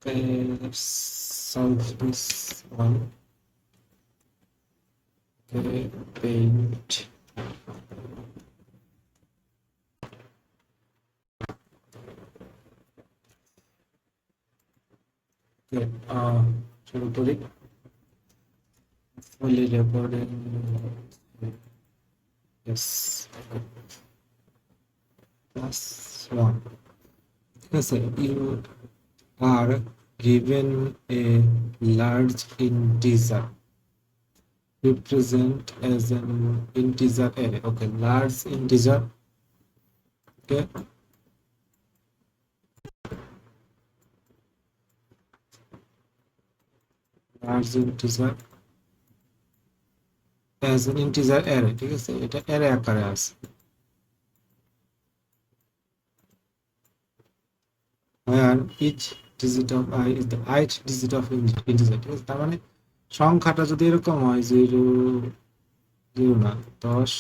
Okay, let's solve this one. Okay, paint. Okay, শুরু করি fully recording. Yes, +1. Yes, sir, you are given a large integer represent as an integer array. Okay, large integer. Okay, large integer as an integer array. ঠিক আছে, এটা array আকারে আছে। where each digit of I is the ith digit of integer। ঠিক আছে, তার মানে সংখ্যাটা যদি এরকম হয় 0 0 না 10,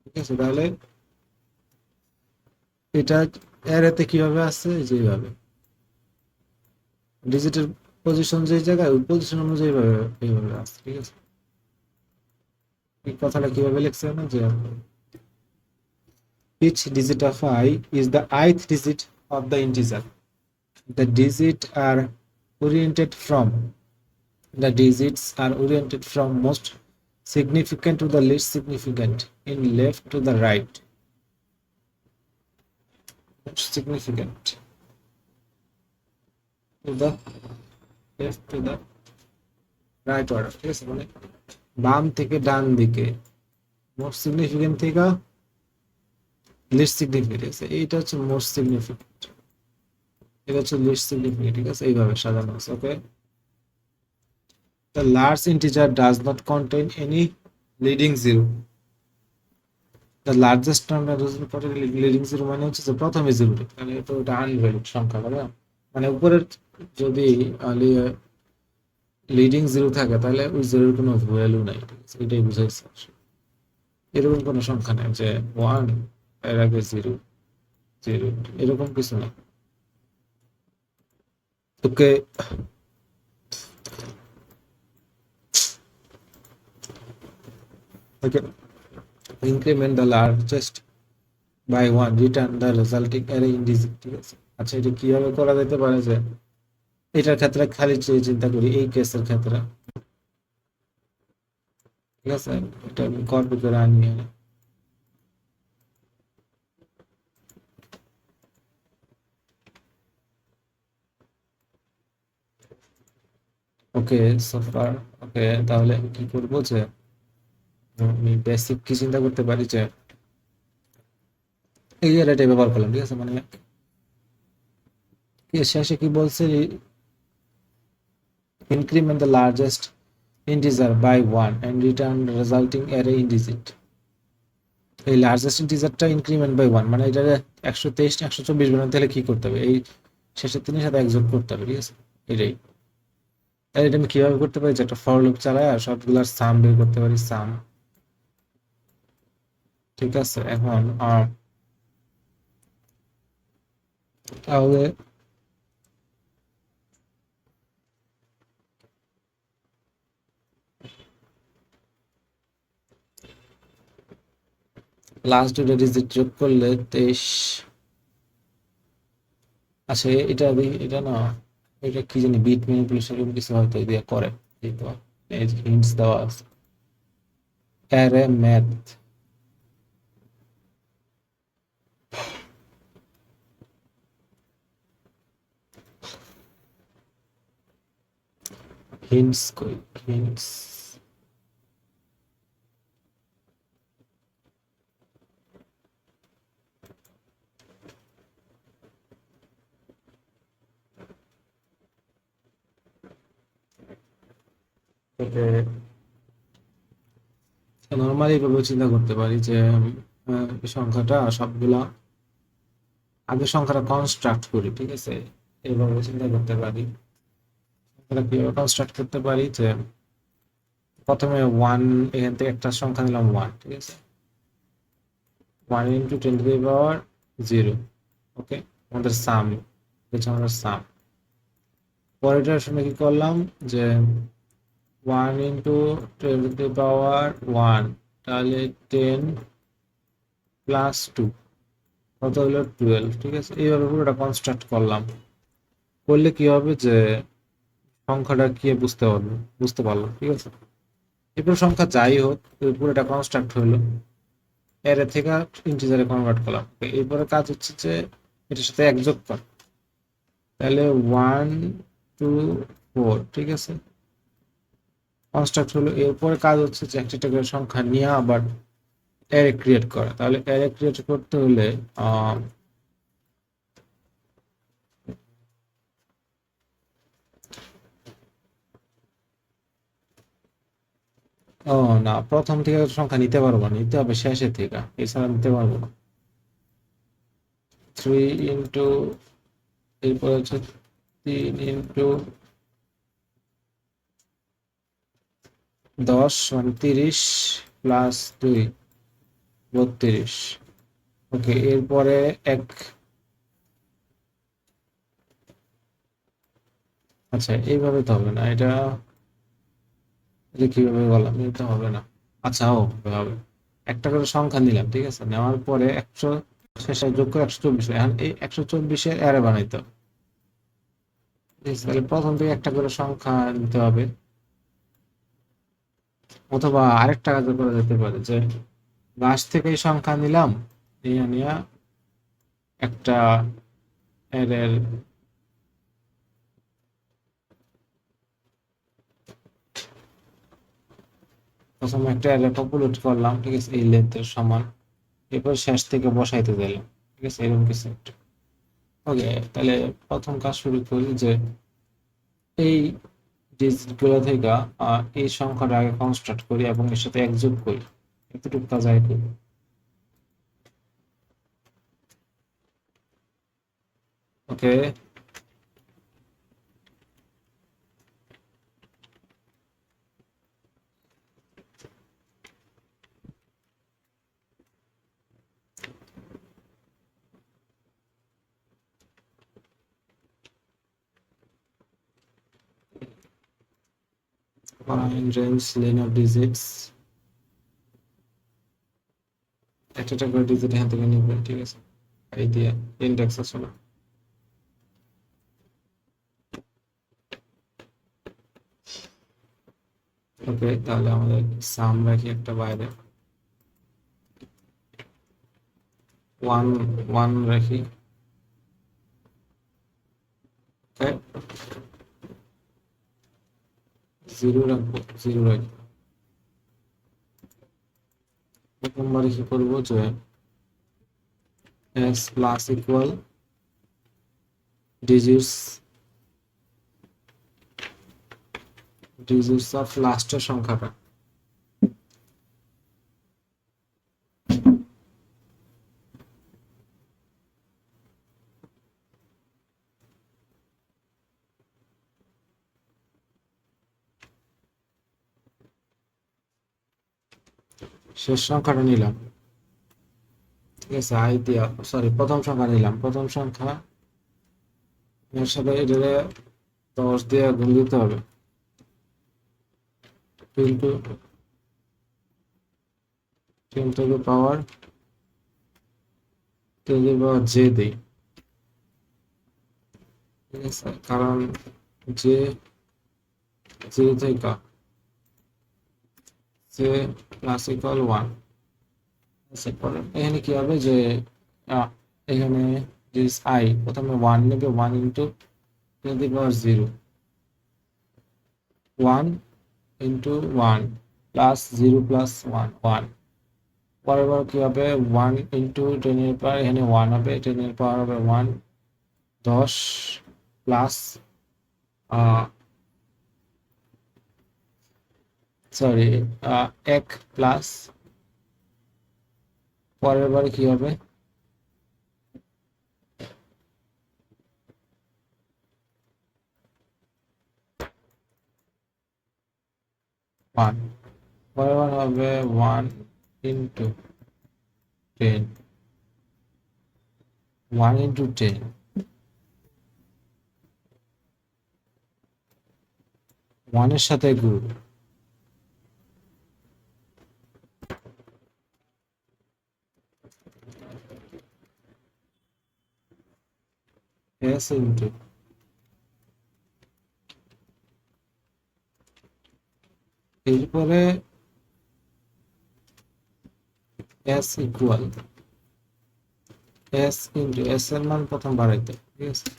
ঠিক আছে, তাহলে এটা অ্যারেতে কিভাবে আছে, যেভাবে ডিজিটের পজিশন যে জায়গায় ওই পজিশন অনুযায়ী এইভাবে আছে। ঠিক আছে, এই কথাটা কিভাবে লিখছে না, যে each digit of I is the ith digit of the integer, the digit are oriented from the digits are oriented from most significant to the least significant in left to the right, most significant to the left to the right order। ঠিক আছে, মানে বাম থেকে ডান দিকে, most significant থেকে list significant. ঠিক আছে, এইটা হচ্ছে মোস্ট সিগনিফিকেন্ট, এটা হচ্ছে লিস্ট সিগনিফিকেন্ট। ঠিক আছে, এইভাবে সাজানো আছে। ওকে, the large integer does not contain any leading zero, the largest number doesn't contain leading zero মানে হচ্ছে যে প্রথমে জিরো, মানে এটা ওটা আনভ্যালিড সংখ্যা হবে। মানে উপরের যদি লিডিং জিরো থাকে তাহলে ওই জিরোর কোনো ভ্যালু নাই। ঠিক আছে, এটাই বুঝাইছে। এরকম কোনো সংখ্যা নেই যে 1 এর আগে 0 0, এরকম কিছু না। ওকে, ওকে, increment the largest by 1, return the resulting array in digit। ঠিক আছে, আচ্ছা, এটা কিভাবে করা যেতে পারে, যে এটার ক্ষেত্রে খালি চিন্তা করি এই কেসের ক্ষেত্রে। ঠিক আছে, এটা আমি কপি করে আনি। ওকে, সোফার। ওকে, তাহলে আমি কি করবো, যে আমি বেসিক কি চিন্তা করতে পারি, যে এই অ্যারেটা ব্যবহার করলাম। ঠিক আছে, মানে শেষে কি বলছে, increment the largest integer by 1 and return the resulting array in digit। এই লার্জেস্ট ইন্টিজারটা ইনক্রিমেন্ট বাই 1, মানে এটা 123 124 বানাতে হলে কি করতে হবে, এই শেষের তিনের সাথে এক যোগ করতে হবে। ঠিক আছে, এটাই। তাহলে এটা আমি কিভাবে করতে পারি, যে একটা ফর লুপ চালায় আর সবগুলার সাম বের করতে পারি, সাম। ঠিক আছে, এখন তাহলে লাস্ট দুটো ডিজিট যোগ করলে 23। আচ্ছা, এটা এটা না, এটা কি জানি, বিট ম্যানিপুলেশন এরকম কিছু হয়তো দিয়ে করে, এই তো এই হিন্টস দেওয়া আছে, অ্যারে ম্যাথ। হিন্টস কই, হিন্টস। নর্মালি এভাবে চিন্তা করতে পারি, যে এই সংখ্যাটা সবগুলা আগে সংখ্যাটা কনস্ট্রাক্ট করি। ঠিক আছে, এইভাবে চিন্তা করতে পারি। সংখ্যাটা কিভাবে কনস্ট্রাক্ট করতে পারি, যে প্রথমে 1, এখান থেকে একটা সংখ্যা নিলাম 1। ঠিক আছে, 1 × 10⁻0। ওকে, আমাদের সাম হচ্ছে আমাদের সাম। পরেরটার সময় কি করলাম যে 1 ইন্টু 10^1, তাহলে 10 প্লাস 2 কত হলো 12। ঠিক আছে, এইভাবে পুরোটা কনস্ট্রাক্ট করলাম। করলে কি হবে যে সংখ্যাটা কি বুঝতে পারলো। ঠিক আছে, এরপর সংখ্যা যাই হোক পুরোটা কনস্ট্রাক্ট হইলো, অ্যারে থেকে ইন্টিজারে কনভার্ট করলাম। এরপরে কাজ হচ্ছে যে এটার সাথে এক যোগ কর, তাহলে 1 2 4। ঠিক আছে, কনস্ট্রাক্ট হলো। এরপরে কাজ হচ্ছে যে একটা করে সংখ্যা নিয়ে আবার অ্যারে ক্রিয়েট করা। তাহলে অ্যারে ক্রিয়েট করতে হলে ও না, প্রথম থেকে সংখ্যা নিতে পারবো না, নিতে হবে শেষের থেকে, এছাড়া নিতে পারবো না। 3 ইন্টু, এরপর হচ্ছে 3 ইন্টু 10 মানে 30 প্লাস 2 32। ওকে, এরপরে এক, আচ্ছা এইভাবে তো হবে না, এটা এটা কিভাবে বললাম, এটা হবে না। আচ্ছা ও হবে, একটা করে সংখ্যা নিলাম। ঠিক আছে, নেওয়ার পরে 100 শেষে যোগ করে 124, এখন এই 124-এর অ্যারে বানাইতে হবে। ঠিক আছে, তাহলে প্রথম থেকে একটা করে সংখ্যা নিতে হবে, অথবা আরেকটা কাজ করা যেতে পারে যে লাস্ট থেকে সংখ্যা নিলাম, নিয়ে নিয়ে একটা অ্যারের প্রথমে একটা অ্যারে পপুলেট করলাম। ঠিক আছে, এই লেন্থের সমান, এরপর শেষ থেকে বসাইতে দিলাম। ঠিক আছে, এরকম কিছু একটা। ওকে, তাহলে প্রথম কাজ শুরু করি যে এই ডিজিট গুলো থেকে এই সংখ্যাটা আগে কনস্ট্রাক্ট করি এবং এর সাথে এক যোগ করি, এতটুকু কাজ আগে করি। ওকে, find range line of digits, একটা করে ডিজিট এখান থেকে নিবে। ঠিক আছে, এই দিয়ে ইন্ডেক্স আছে না। ওকে, তাহলে আমাদের সাম রাখি একটা বাইরে, 1 1 রাখি। ওকে, 0 রাখবো, 0 রাখবো। প্রথমবারে কি করবো যে x plus equal digits digits of লাস্টের সংখ্যাটা। শেষ সংখ্যাটা নিলাম। ঠিক আছে, আই দিয়া, সরি, প্রথম সংখ্যা নিলাম। প্রথম সংখ্যা এর সাথে এটারে 10 দিয়ে গুণ দিতে হবে, into 10 to the power 10 to the power j দেই। ঠিক আছে, কারণ যে 0 থেকে j প্লাস ইকুয়াল 1। পরে এখানে কি হবে যে এখানে দিস আই প্রথমে 1 নেবে, 1 into 10 to the power 0, 1 into 1 plus 0 plus 1 1। পরের বার কি হবে, 1 ইন্টু 10 এর পাওয়ার, এখানে 1 হবে, 10 এর পাওয়ার হবে 1, 10 প্লাস সরি 1 প্লাস, পরের বার কি হবে, 1, পরের বার হবে 1 ইন্টু 10, 1 ইন্টু 10 1 এর সাথে গুণ s ইনটু এরপরে s equal s into s এর মান প্রথম বাড়াইতে, ঠিক আছে?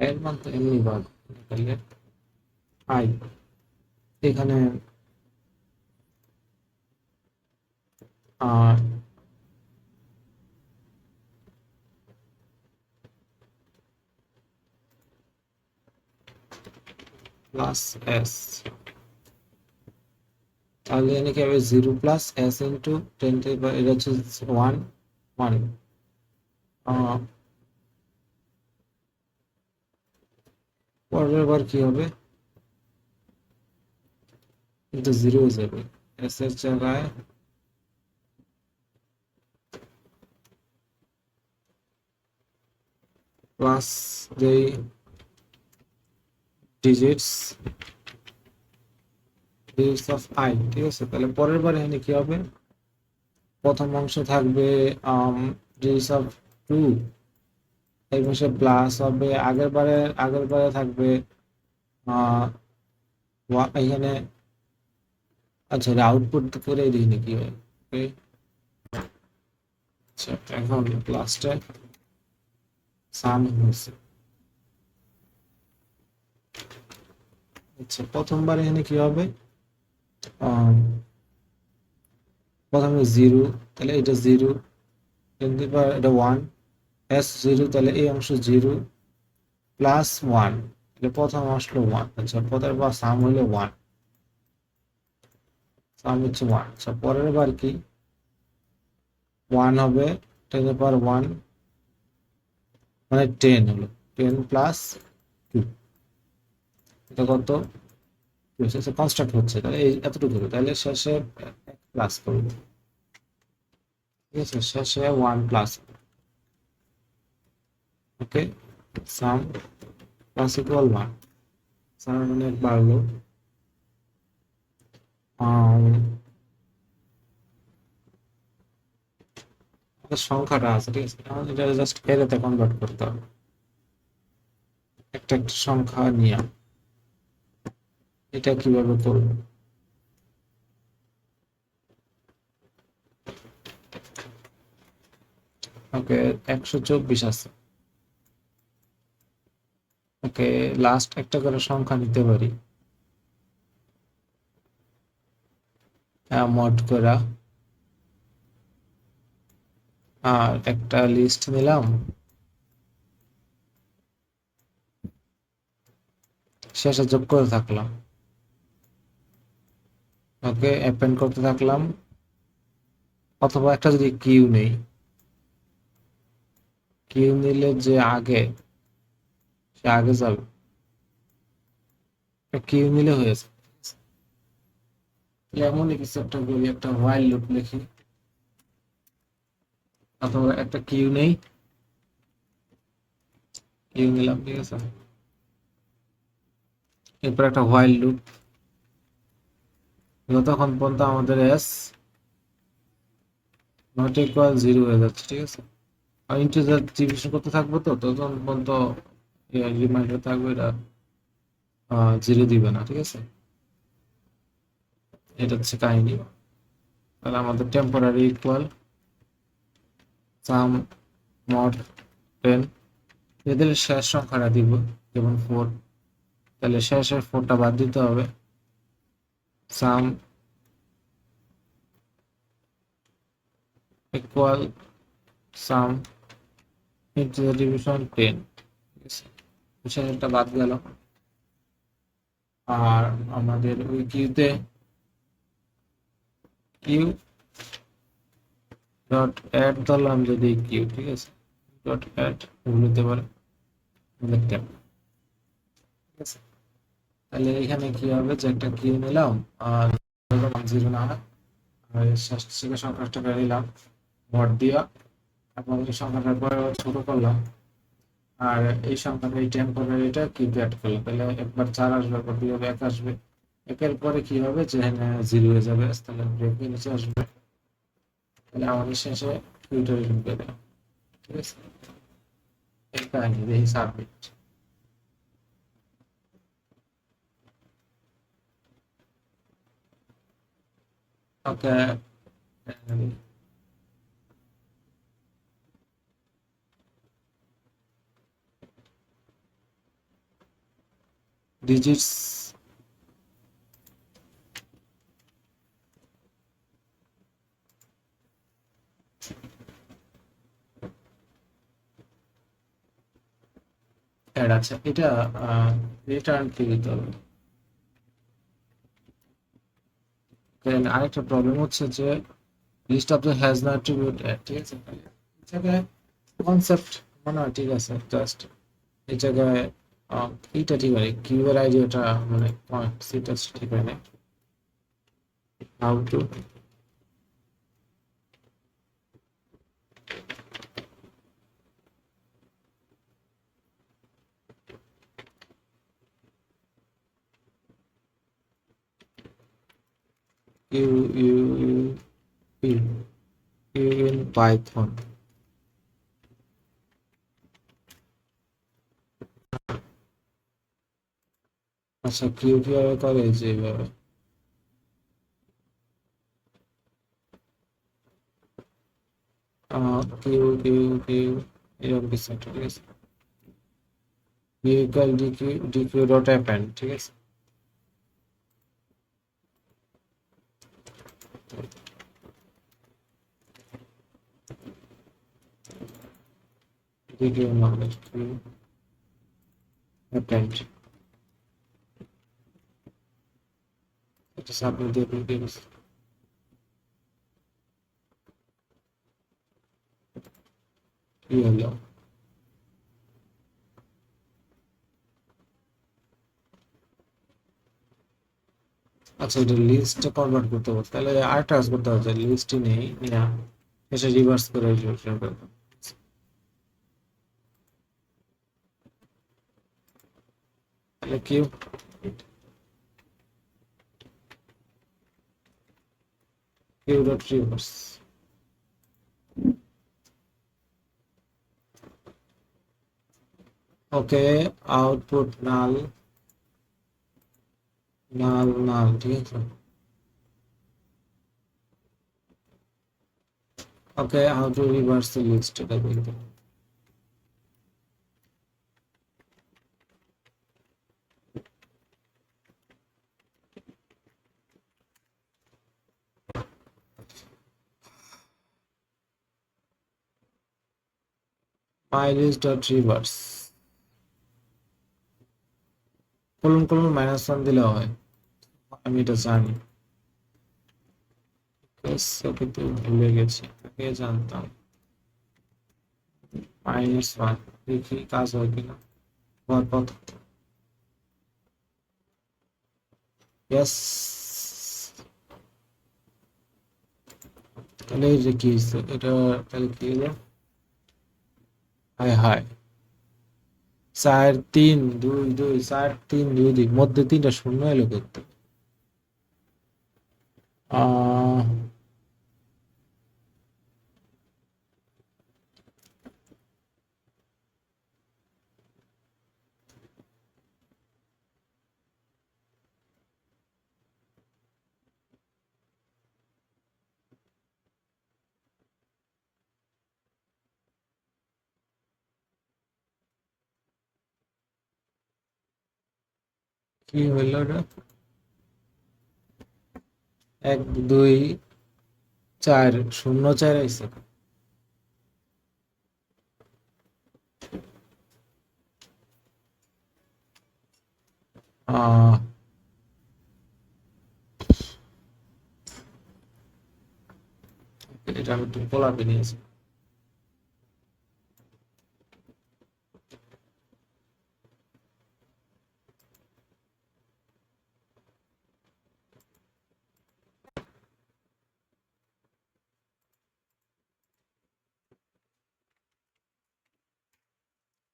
এর মান তো এমনি বাদ, তাহলে i এখানে প্লাস s, তাহলে এখানে কি হবে 0 plus s into 10 to the power, এটা হচ্ছে 1 1 পরের বার কি হবে, কিন্তু 0 হয়ে যাবে s এর জায়গায় প্লাস যেই ডিজিটস অফ i, ঠিক আছে? তাহলে পরের বার এখানে কি হবে, প্রথম অংশ থাকবে ডিজিটস অফ 2, এই পাশে প্লাস হবে, আগের বারে থাকবে এখানে, আচ্ছা এটা আউটপুট করে দিই কি হয়, ওকে? আচ্ছা এখন লাস্টে সাম হয়েছে। আচ্ছা প্রথমবার এখানে কি হবে, প্রথমে 0, তাহলে এটা 0, এটা 1, s 0, তাহলে এই অংশ 0 প্লাস 1, তাহলে প্রথম আসলো 1। আচ্ছা পরের বার সাম হইলো 1, সাম হচ্ছে 1। আচ্ছা পরের বার কি 1 হবে, 10 মানে 10 হলো, 10 প্লাস 2, এটা কত, কনস্ট্রাক্ট হচ্ছে, তাহলে এই এতটুকু হবে, তাহলে শেষে প্লাস করবো, ঠিক আছে? শেষে 1 প্লাস, ওকে? সাম প্লাস ইকুয়াল 1, সাম মানে বাড়লো, সংখ্যাটা আছে, ঠিক আছে? এটা জাস্ট এরেতে কনভার্ট করতে হবে, একটা একটা সংখ্যা নিয়ে। এটা কিভাবে করব, ওকে 124 আছে, ওকে লাস্ট একটা করে সংখ্যা নিতে পারি, মড করা, আর একটা লিস্ট নিলাম, শেষে যোগ করে থাকলাম, ওকে অ্যাপেন্ড করতে থাকলাম, অথবা একটা যদি কিউ নেই, কিউ নিলে যে আগে, সে আগে যাবে, কিউ নিলে হয়েছে। এমনই কিছু একটা করি, একটা while লুপ লিখি, অথবা একটা কিউ নেই, কিউ নিলাম, ঠিক আছে? এরপর একটা while লুপ, যতক্ষণ পর্যন্ত আমাদের s নট ইকুয়াল 0 হয়ে যাচ্ছে, ঠিক আছে? আর ইন্টিজার ডিভিশন করতে থাকবো, তো ততক্ষণ পর্যন্ত রিমাইন্ডার থাকবে, এটা 0 দিবে না, ঠিক আছে? এটা হচ্ছে কাহিনী। তাহলে আমাদের টেম্পোরারি ইকুয়াল সাম মড 10, এদের শেষ সংখ্যাটা দিব, যেমন 4, তাহলে শেষের 4টা বাদ দিতে হবে, সাম ইকুয়াল সাম ইন্টিজার ডিভিশন 10, ঠিক আছে, বিষয়টা বাদ গেল। আর আমাদের ওই কিউতে কিউ ডট অ্যাড ধরলাম যদি কিউ, ঠিক আছে, ডট অ্যাড বলতে পারে দেখতে, ঠিক আছে। তাহলে এখানে কি হবে যে একটা কিউ নিলাম আর জিরো না হয়, আর শেষ থেকে সংখ্যাটা নিলাম ভর দিয়া, এবং এই সংখ্যাটার পরে ছোট করলাম, আর এই সংখ্যাটা এই টেম্পোরারিটা কিউতে অ্যাড করলাম, তাহলে একবার 4 আসবে, একবার 2 হবে, 1 আসবে, একের পরে কি হবে যে জিরো হয়ে যাবে, তাহলে ব্রেকের নিচে আসবে, তাহলে আমাদের শেষে কিউটা রিটার্ন করে দেবে, ঠিক আছে। এই কাহিনী দেখি সাবমিট। ওকে, ডিজিটস অ্যাড আছে, এটা রিটার্ন কি দিতে হবে। Then আরেকটা প্রবলেম হচ্ছে যে লিস্ট অফ দ্য হ্যাজ না অ্যাট্রিবিউট অ্যাড, ঠিক আছে, এই জায়গায় কনসেপ্ট মনে হয় ঠিক আছে, জাস্ট এই জায়গায় এইটা ঠিক হয়, কিউবের আইডিয়াটা মানে সেটা ঠিক হয় না। How to you you you you you in Python. আচ্ছা, কিউ কিভাবে করে যে এইভাবে কিউ কিউ কিউ এরকম কিছু একটা, ঠিক আছে, queue equal deque deque dot append, ঠিক আছে, ডিকিউ নলেজ কিউ অ্যাপেন্ড, এটা সাবমিট দিয়ে দিয়ে দিচ্ছি। কি হলো? আচ্ছা, এটা লিস্টে কনভার্ট করতে হবে, তাহলে আরেকটা কাজ করতে হবে, লিস্টই নেই নিয়ে এসে রিভার্স করে রিভার্স করে দাও। তাহলে q q dot reverse, okay, output null null null, ঠিক আছে, okay, how to reverse the list, এটা বলতে মাই লিস্ট ডট রিভার্স, কলম কলম মাইনাস ওয়ান দিলে হয়, আমি এটা জানি, কিন্তু ভুলে গেছি, আগে জানতাম। মাইনাস ওয়ান, দেখি কাজ হয় কিনা, হওয়ার পথ, ইয়েস, তাহলে এই যে কি হয়েছে এটা, তাহলে কি হলো, হাই হাই, 4 3 2 2, 4 3 2 2, মধ্যে 3টা শূন্য এলো করতে, আহ কি হইলো এটা, এক দুই চার, শূন্য চার আইছে। আহ এটা আমি একটু গোলাপি নিয়েছি।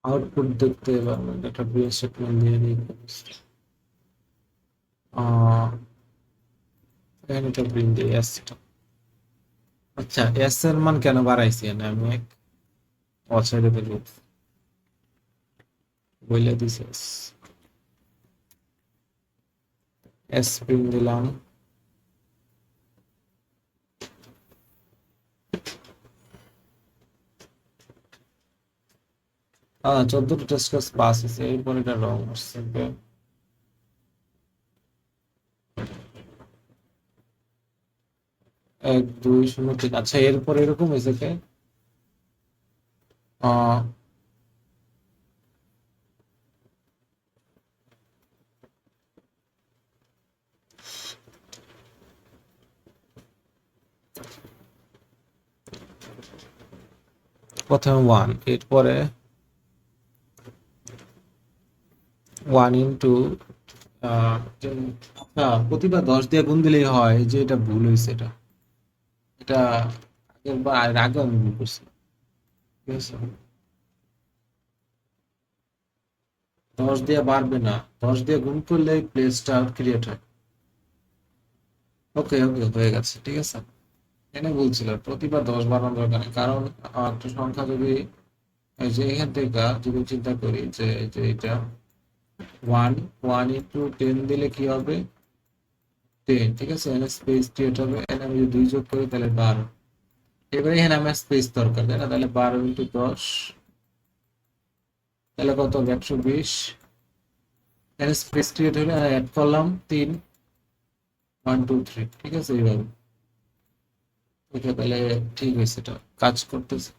আউটপুট দেখতে এবার একটা প্রিন্ট স্টেটমেন্ট দিয়ে দিই। এখানে একটা প্রিন্ট দিই এস। আচ্ছা, এস এর মান কেন বাড়াইছি এখানে আমি এক অসাইডে দেখব, বইলে দিছে এস প্রিন্ট দিলাম। হ্যাঁ, 14টা টেস্ট কেস পাস হয়েছে, এরপর এটা রং আসছে। এক দুই শূন্য তিন। আচ্ছা, এরপর এরকম হয়েছে কে? আহ প্রথমে ওয়ান, এরপরে ওয়ান ইন্টু আচ্ছা, প্রতিবার 10 দিয়ে গুণ দিলেই হয়, যে এটা ভুল হয়েছে। এটা এটা আগের বার আগে আমি ভুল করছি। ঠিক আছে, 10 দিয়ে বাড়বে না, 10 দিয়ে গুণ করলে প্লেসটা ক্রিয়েট হয়। ওকে ওকে, হয়ে গেছে, ঠিক আছে। এনে বলছিল প্রতিবার 10 বাড়ানোর দরকার নেই, কারণ একটা সংখ্যা যদি এই যে এখান থেকে যদি চিন্তা করি যে এই যে এটা ওয়ান, ওয়ান ইন্টু 10 দিলে কি হবে? 10, ঠিক আছে। এখানে স্পেস ক্রিয়েট হবে, এখানে আমি যদি 2 যোগ করি তাহলে 12। এবারে এখানে আমার স্পেস দরকার, তাই না? তাহলে 12 ইন্টু 10, তাহলে কত হবে? 120। এখানে স্পেস ক্রিয়েট হলে অ্যাড করলাম 3, 1 2 3, ঠিক আছে। এইভাবে ওকে, তাহলে ঠিক হয়েছে, এটা কাজ করতেছে।